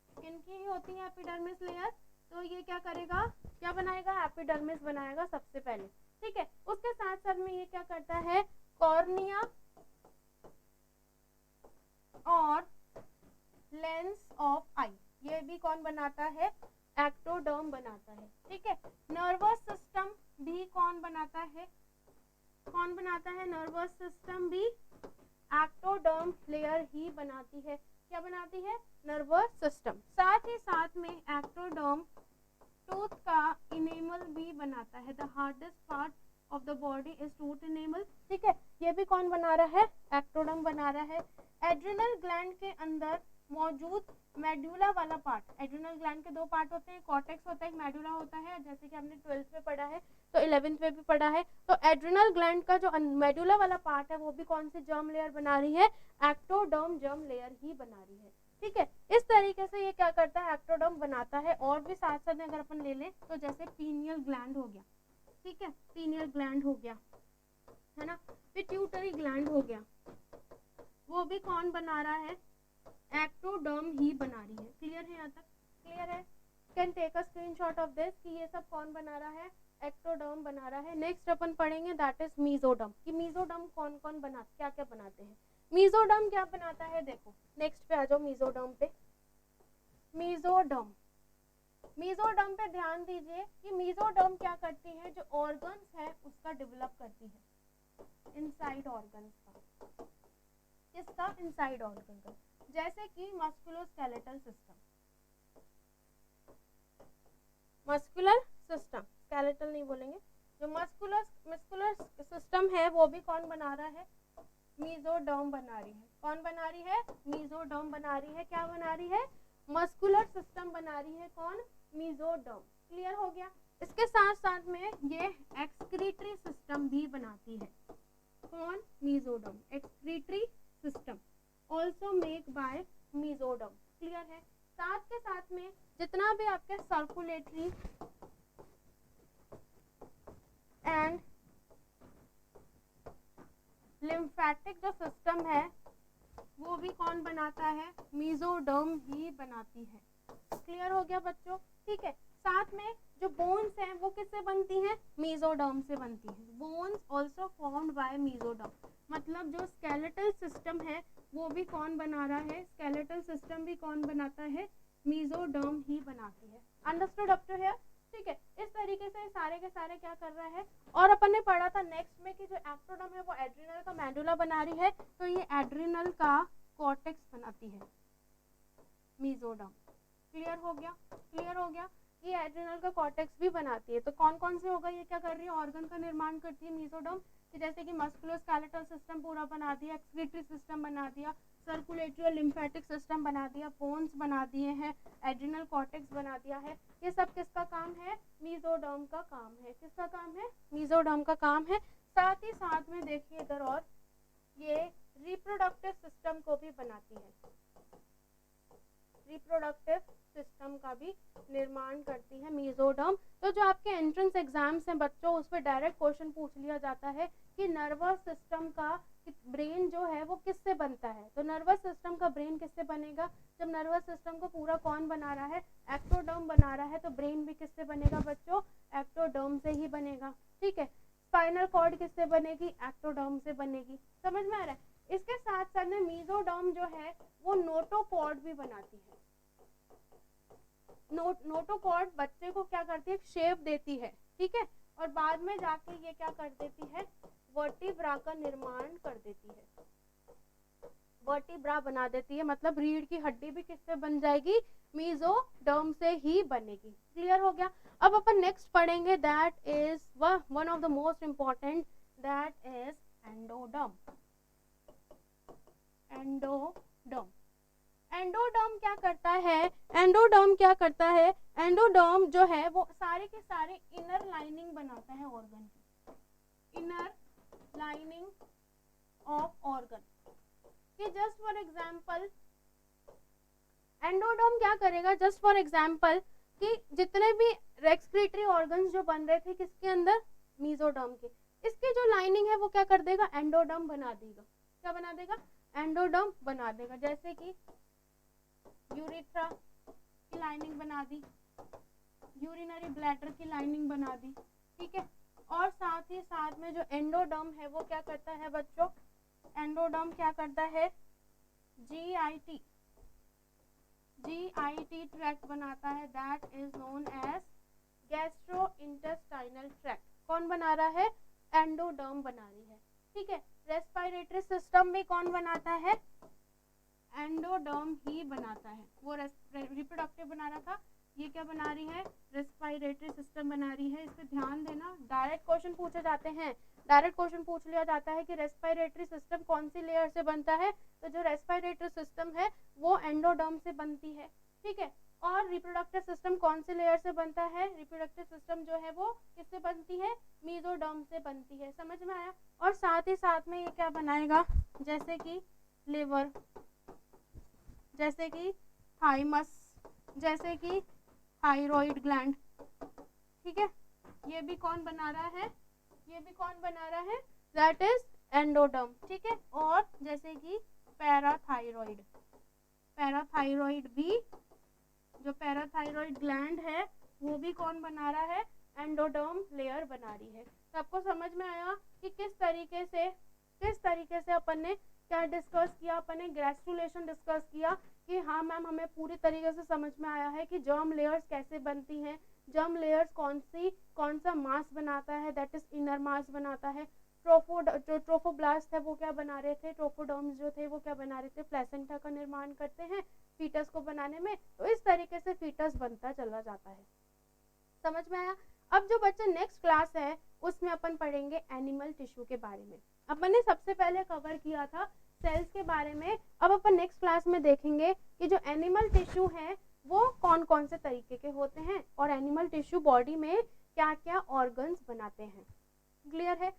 Skin की ही होती है एपिडर्मिस लेयर। तो ये क्या करेगा? क्या बनाएगा? एपिडर्मिस बनाएगा सबसे पहले, ठीक है। उसके साथ साथ में ये क्या करता है? कॉर्निया और लेंस ऑफ आई, ये भी कौन बनाता है? एक्टोडर्म बनाता है, ठीक है। नर्वस सिस्टम भी कौन बनाता है? कौन बनाता है? नर्वस सिस्टम भी एक्टोडर्म लेयर ही बनाती है। क्या बनाती है? Nervous system. साथ ही साथ में एक्टोडर्म टूथ का इनेमल भी बनाता है। The hardest part of the body is tooth enamel, ठीक है। ये भी कौन बना रहा है? एक्टोडर्म बना रहा है। एड्रिनल ग्लैंड के अंदर मौजूद मेडुला वाला पार्ट, एड्रिनल ग्लैंड के 2 पार्ट होते हैं, कॉर्टेक्स होता है, एक मेडुला होता है, जैसे कि हमने 12th में पढ़ा है, तो 11th में भी पढ़ा है। तो एड्रिनल ग्लैंड का जो मेडुला वाला पार्ट है वो भी कौन सी जर्म लेयर बना रही है? एक्टोडर्म जर्म लेयर ही बना रही है, ठीक है। इस तरीके से ये क्या करता है? एक्टोडर्म बनाता है। और भी साथ साथ अगर अपन ले लें तो जैसे पीनियल ग्लैंड हो गया, ठीक है, पीनियल ग्लैंड हो गया, है ना, पिट्यूटरी ग्लैंड हो गया, वो भी कौन बना रहा है? एक्टोडर्म ही बना रही है। क्लियर है? यहाँ तक क्लियर है? Can take a screenshot of this कि ये सब कौन बना रहा है? एक्टोडर्म बना रहा है। नेक्स्ट अपन पढ़ेंगे दैट इज मेसोडर्म, कि मेसोडर्म कौन कौन बना, क्या क्या बनाते हैं। मेसोडर्म क्या बनाता है? देखो नेक्स्ट पे आ जाओ, मेसोडर्म पे। मेसोडर्म, मेसोडर्म पे ध्यान दीजिए कि मेसोडर्म क्या करती है? जो ऑर्गन्स है उसका डेवलप करती है, इनसाइड ऑर्गन्स का। किसका? इनसाइड ऑर्गन का। जैसे कि musculoskeletal system, muscular system, skeletal नहीं बोलेंगे, जो मस्कुलर सिस्टम है वो भी कौन बना रहा है? मेसोडर्म बना रही है। कौन बना रही है? मेसोडर्म बना रही है। क्या बना रही है? मस्कुलर सिस्टम बना रही है। कौन? मेसोडर्म। क्लियर हो गया। इसके साथ साथ में ये एक्सक्रीटरी सिस्टम भी बनाती है। कौन? Mesoderm. Excretory system also make bye mesoderm. Clear है। साथ के साथ में जितना भी आपके सर्कुलेटरी एंड लिम्फेटिक जो सिस्टम है वो भी कौन बनाता है? मेसोडर्म ही बनाती है। क्लियर हो गया बच्चों? ठीक है। साथ में जो बोन्स हैं वो किससे बनती हैं? मेसोडर्म से बनती हैं। Bones also formed by mesoderm, मतलब जो स्केलेटल सिस्टम है वो भी कौन बना रहा है? स्केलेटल सिस्टम भी कौन बनाता है? मेसोडर्म ही बनाती है। Understood up to here? ठीक है। इस तरीके से सारे के सारे क्या कर रहा है। और अपन ने पढ़ा था नेक्स्ट में कि जो एक्टोडर्म है वो एड्रिनल का मेडुला बना रही है, तो ये एड्रिनल का कॉर्टेक्स बनाती है मेसोडर्म। क्लियर हो गया? क्लियर हो गया। ये एड्रिनल का कॉर्टेक्स भी बनाती है। तो कौन कौन से होगा? ये क्या कर रही है? ऑर्गन का निर्माण करती है मेसोडर्म, कि जैसे कि मस्कुलोस्केलेटल सिस्टम पूरा बना दिया, एक्सक्रीटरी सिस्टम बना दिया, सर्कुलेटरी और लिम्फेटिक सिस्टम बना दिया, बोन्स बना दिए हैं, एड्रिनल कॉर्टेक्स बना दिया है। ये सब किसका काम है? मेसोडर्म का काम है। किसका काम है? मेसोडर्म का काम है। साथ ही साथ में देखिए इधर, और ये रिप्रोडक्टिव सिस्टम को भी बनाती है। रिप्रोडक्टिव सिस्टम का भी निर्माण करती है मेसोडर्म। तो जो आपके एंट्रेंस एग्जाम्स हैं बच्चों, उस पर डायरेक्ट क्वेश्चन पूछ लिया जाता है कि नर्वस सिस्टम का ब्रेन जो है वो किससे बनता है। तो नर्वस सिस्टम का ब्रेन किससे बनेगा? जब नर्वस सिस्टम को पूरा कौन बना रहा है? एक्टोडर्म बना रहा है, तो ब्रेन भी किससे बनेगा बच्चों? एक्टोडर्म से ही बनेगा। ठीक है। स्पाइनल कॉर्ड किससे बनेगी? एक्टोडर्म से बनेगी। समझ में आ रहा है? इसके साथ साथ में मेसोडर्म जो है वो नोटोकॉर्ड भी बनाती है। नोटोकॉर्ड बच्चे को क्या करती है? शेप देती है। ठीक है। और बाद में जाके ये क्या कर देती है? वर्टिब्रा का निर्माण कर देती है। वर्टिब्रा बना देती है, मतलब रीढ़ की हड्डी भी किससे बन जाएगी? मेसोडर्म से ही बनेगी। क्लियर हो गया। अब अपन नेक्स्ट पढ़ेंगे, that is one of the most important, that is endoderm. Endoderm. Endoderm क्या करता है? एंडोडर्म क्या करता है? एंडोडर्म जो है वो सारे के सारे इनर लाइनिंग बनाता है ऑर्गन की। इनर लाइनिंग ऑफ ऑर्गन कि जस्ट फॉर एग्जांपल एंडोडर्म क्या करेगा? जस्ट फॉर एग्जांपल कि जितने भी रेस्पिरेटरी ऑर्गन्स जो बन रहे थे किसके अंदर? मेसोडर्म के, इसकी जो लाइनिंग है वो क्या कर देगा? एंडोडर्म बना देगा। क्या बना देगा? एंडोडर्म बना देगा। जैसे कि यूरिथ्रा की लाइनिंग बना दी, यूरिनरी ब्लैडर की लाइनिंग बना दी। ठीक है। और साथ ही साथ में जो एंडोडर्म है वो क्या करता है बच्चों? एंडोडर्म क्या करता है? जीआईटी ट्रैक्ट बनाता है, that is known as gastrointestinal tract. कौन बना रहा है? एंडोडर्म बना रही है। ठीक है। रेस्पिरेटरी सिस्टम भी कौन बनाता है? एंडोडर्म ही बनाता है। वो रिप्रोडक्टिव बना रहा था, ये क्या बना रही है? रेस्पिरेटरी सिस्टम बना रही है। इस पे ध्यान देना, डायरेक्ट क्वेश्चन पूछे जाते हैं। डायरेक्ट क्वेश्चन पूछ लिया जाता है कि रेस्पिरेटरी सिस्टम कौन सी लेयर से बनता है, तो जो रेस्पिरेटरी सिस्टम है वो एंडोडर्म से बनती है। ठीक है। और रिप्रोडक्टिव सिस्टम कौन से लेयर से बनता है? रिप्रोडक्टिव सिस्टम जो है वो किससे बनती है? मेसोडर्म से बनती है। समझ में आया? और साथ ही साथ में ये क्या बनाएगा? जैसे कि लिवर, जैसे कि थाइमस, जैसे कि थायराइड ग्लैंड। ठीक है। ये भी कौन बना रहा है? ये भी कौन बना रहा है? That is endoderm. ठीक है। और जैसे कि पैराथायरॉइड, पैराथायरॉइड भी, जो पैराथायरॉइड ग्लैंड है वो भी कौन बना रहा है? एंडोडर्म लेयर बना रही है। तो आपको समझ में आया कि किस तरीके से अपन ने क्या डिस्कस किया? अपन ने ग्रेस्टुलेशन डिस्कस किया कि हाँ मैम हमें पूरी तरीके से समझ में आया है कि जर्म लेयर्स कैसे बनती हैं, जर्म लेयर्स कौन सा मास बनाता है, दैट इज इनर मास बनाता है। जो ट्रोफोब्लास्ट है वो क्या बना रहे थे? ट्रोफोडर्म्स जो थे वो क्या बना रहे थे? प्लेसेंटा का निर्माण करते हैं फीटस को बनाने में। तो इस तरीके से फीटस बनता चला जाता है। समझ में आया? अब जो बच्चे नेक्स्ट क्लास है उसमें अपन पढ़ेंगे एनिमल टिश्यू के बारे में। अपन ने सबसे पहले कवर किया था सेल्स के बारे में अब अपन नेक्स्ट क्लास में देखेंगे कि जो एनिमल टिश्यू है वो कौन कौन से तरीके के होते हैं और एनिमल टिश्यू बॉडी में क्या क्या ऑर्गन्स बनाते हैं। क्लियर है?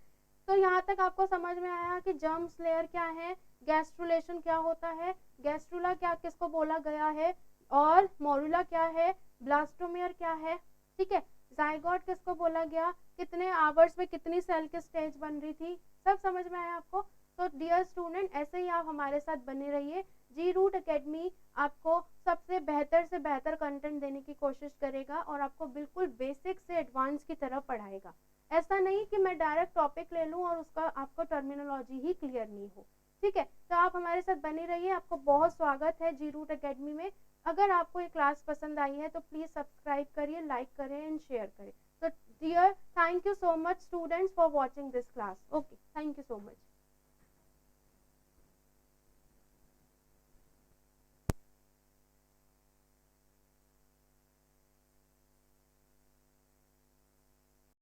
तो यहाँ तक आपको समझ में आया कि जर्म्स लेयर क्या है, गैस्ट्रुलेशन क्या होता है, गैस्ट्रुला क्या किसको बोला गया है, और मोरुला क्या है, ब्लास्टोमेयर क्या है, ठीक है, जाइगोट किसको बोला गया, कितने आवर्स में कितनी सेल की स्टेज बन रही थी, सब समझ में आया आपको। तो डियर स्टूडेंट, ऐसे ही आप हमारे साथ बने रहिए। जी रूट एकेडमी आपको सबसे बेहतर कंटेंट देने की कोशिश करेगा और आपको बिल्कुल बेसिक से एडवांस की तरह पढ़ाएगा। ऐसा नहीं कि मैं डायरेक्ट टॉपिक ले लूँ और उसका आपको टर्मिनोलॉजी ही क्लियर नहीं हो। ठीक है, तो आप हमारे साथ बने रहिए। आपको बहुत स्वागत है जी रूट एकेडमी में। अगर आपको ये क्लास पसंद आई है तो प्लीज़ सब्सक्राइब करिए, लाइक करें एंड शेयर करें। तो dear, thank you so much students for watching this class. Okay, thank you so much.